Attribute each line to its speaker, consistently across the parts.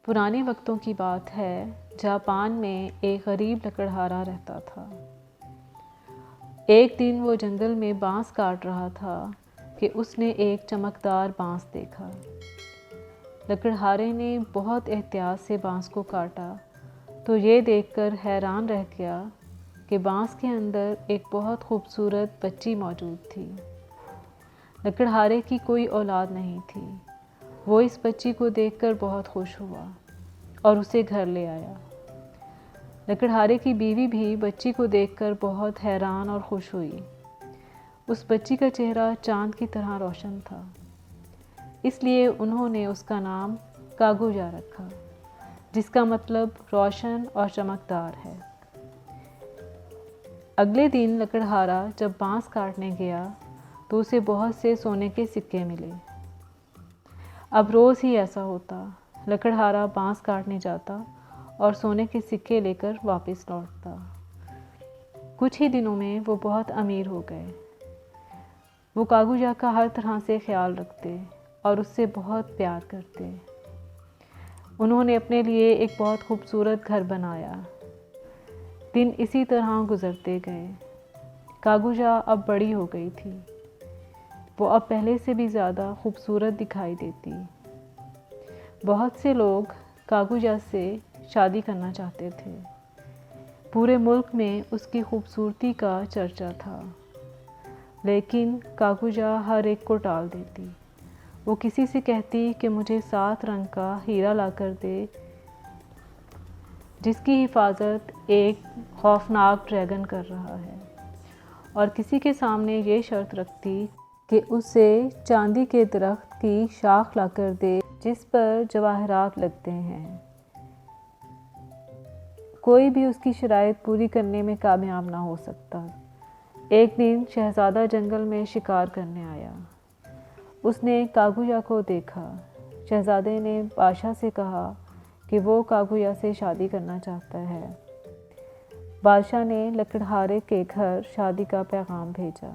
Speaker 1: پرانے وقتوں کی بات ہے، جاپان میں ایک غریب لکڑہارا رہتا تھا۔ ایک دن وہ جنگل میں بانس کاٹ رہا تھا کہ اس نے ایک چمکدار بانس دیکھا۔ لکڑہارے نے بہت احتیاط سے بانس کو کاٹا تو یہ دیکھ کر حیران رہ گیا کہ بانس کے اندر ایک بہت خوبصورت بچی موجود تھی۔ لکڑہارے کی کوئی اولاد نہیں تھی۔ وہ اس بچی کو دیکھ کر بہت خوش ہوا اور اسے گھر لے آیا۔ لکڑہارے کی بیوی بھی بچی کو دیکھ کر بہت حیران اور خوش ہوئی۔ اس بچی کا چہرہ چاند کی طرح روشن تھا، اس لیے انہوں نے اس کا نام کاگویا رکھا، جس کا مطلب روشن اور چمکدار ہے۔ اگلے دن لکڑہارا جب بانس کاٹنے گیا تو اسے بہت سے سونے کے سکے ملے۔ اب روز ہی ایسا ہوتا، لکڑہارا بانس کاٹنے جاتا اور سونے کے سکے لے کر واپس لوٹتا۔ کچھ ہی دنوں میں وہ بہت امیر ہو گئے۔ وہ کاگویا کا ہر طرح سے خیال رکھتے اور اس سے بہت پیار کرتے۔ انہوں نے اپنے لیے ایک بہت خوبصورت گھر بنایا۔ دن اسی طرح گزرتے گئے۔ کاگویا اب بڑی ہو گئی تھی۔ وہ اب پہلے سے بھی زیادہ خوبصورت دکھائی دیتی۔ بہت سے لوگ کاگویا سے شادی کرنا چاہتے تھے۔ پورے ملک میں اس کی خوبصورتی کا چرچا تھا، لیکن کاگویا ہر ایک کو ٹال دیتی۔ وہ کسی سے کہتی کہ مجھے 7 رنگ کا ہیرا لا کر دے، جس کی حفاظت ایک خوفناک ڈریگن کر رہا ہے، اور کسی کے سامنے یہ شرط رکھتی کہ اسے چاندی کے درخت کی شاخ لا کر دے جس پر جواہرات لگتے ہیں۔ کوئی بھی اس کی شرائط پوری کرنے میں کامیاب نہ ہو سکتا۔ ایک دن شہزادہ جنگل میں شکار کرنے آیا۔ اس نے کاگویا کو دیکھا۔ شہزادے نے بادشاہ سے کہا کہ وہ کاگویا سے شادی کرنا چاہتا ہے۔ بادشاہ نے لکڑہارے کے گھر شادی کا پیغام بھیجا۔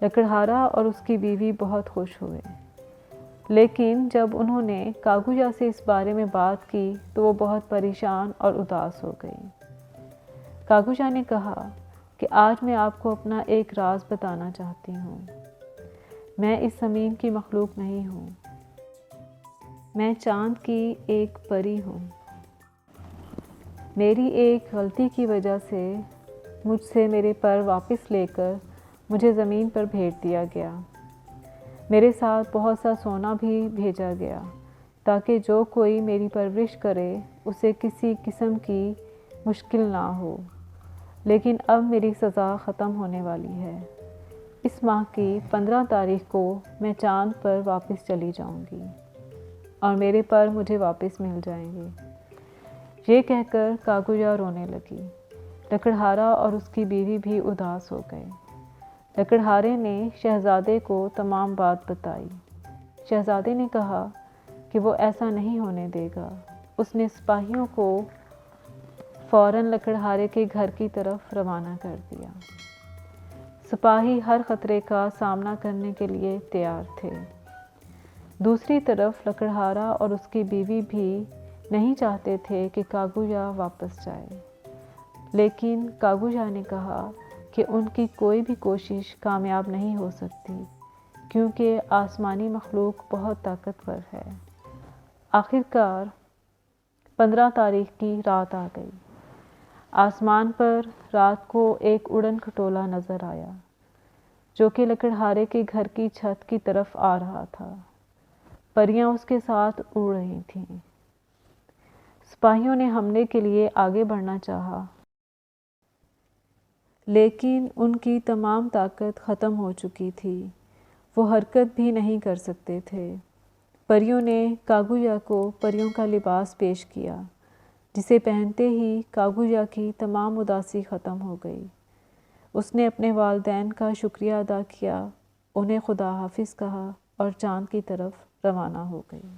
Speaker 1: لکڑہارا اور اس کی بیوی بہت خوش ہوئے، لیکن جب انہوں نے کاگویا سے اس بارے میں بات کی تو وہ بہت پریشان اور اداس ہو گئی۔ کاگویا نے کہا کہ آج میں آپ کو اپنا ایک راز بتانا چاہتی ہوں۔ میں اس زمین کی مخلوق نہیں ہوں، میں چاند کی ایک پری ہوں۔ میری ایک غلطی کی وجہ سے مجھ سے میرے پر واپس لے کر مجھے زمین پر بھیج دیا گیا۔ میرے ساتھ بہت سا سونا بھی بھیجا گیا تاکہ جو کوئی میری پرورش کرے اسے کسی قسم کی مشکل نہ ہو، لیکن اب میری سزا ختم ہونے والی ہے۔ اس ماہ کی 15 تاریخ کو میں چاند پر واپس چلی جاؤں گی اور میرے پر مجھے واپس مل جائیں گے۔ یہ کہہ کر کاگویا رونے لگی۔ لکڑہارا اور اس کی بیوی بھی اداس ہو گئے۔ لکڑہارے نے شہزادے کو تمام بات بتائی۔ شہزادے نے کہا کہ وہ ایسا نہیں ہونے دے گا۔ اس نے سپاہیوں کو فوراً لکڑہارے کے گھر کی طرف روانہ کر دیا۔ سپاہی ہر خطرے کا سامنا کرنے کے لیے تیار تھے۔ دوسری طرف لکڑہارا اور اس کی بیوی بھی نہیں چاہتے تھے کہ کاگویا واپس جائے، لیکن کاگویا نے کہا کہ ان کی کوئی بھی کوشش کامیاب نہیں ہو سکتی کیونکہ آسمانی مخلوق بہت طاقتور ہے۔ آخرکار 15 تاریخ کی رات آ گئی۔ آسمان پر رات کو ایک اڑن کھٹولا نظر آیا جو کہ لکڑہارے کے گھر کی چھت کی طرف آ رہا تھا۔ پریاں اس کے ساتھ اڑ رہی تھیں۔ سپاہیوں نے حملے کے لیے آگے بڑھنا چاہا، لیکن ان کی تمام طاقت ختم ہو چکی تھی۔ وہ حرکت بھی نہیں کر سکتے تھے۔ پریوں نے کاگویا کو پریوں کا لباس پیش کیا، جسے پہنتے ہی کاگویا کی تمام اداسی ختم ہو گئی۔ اس نے اپنے والدین کا شکریہ ادا کیا، انہیں خدا حافظ کہا اور چاند کی طرف روانہ ہو گئی۔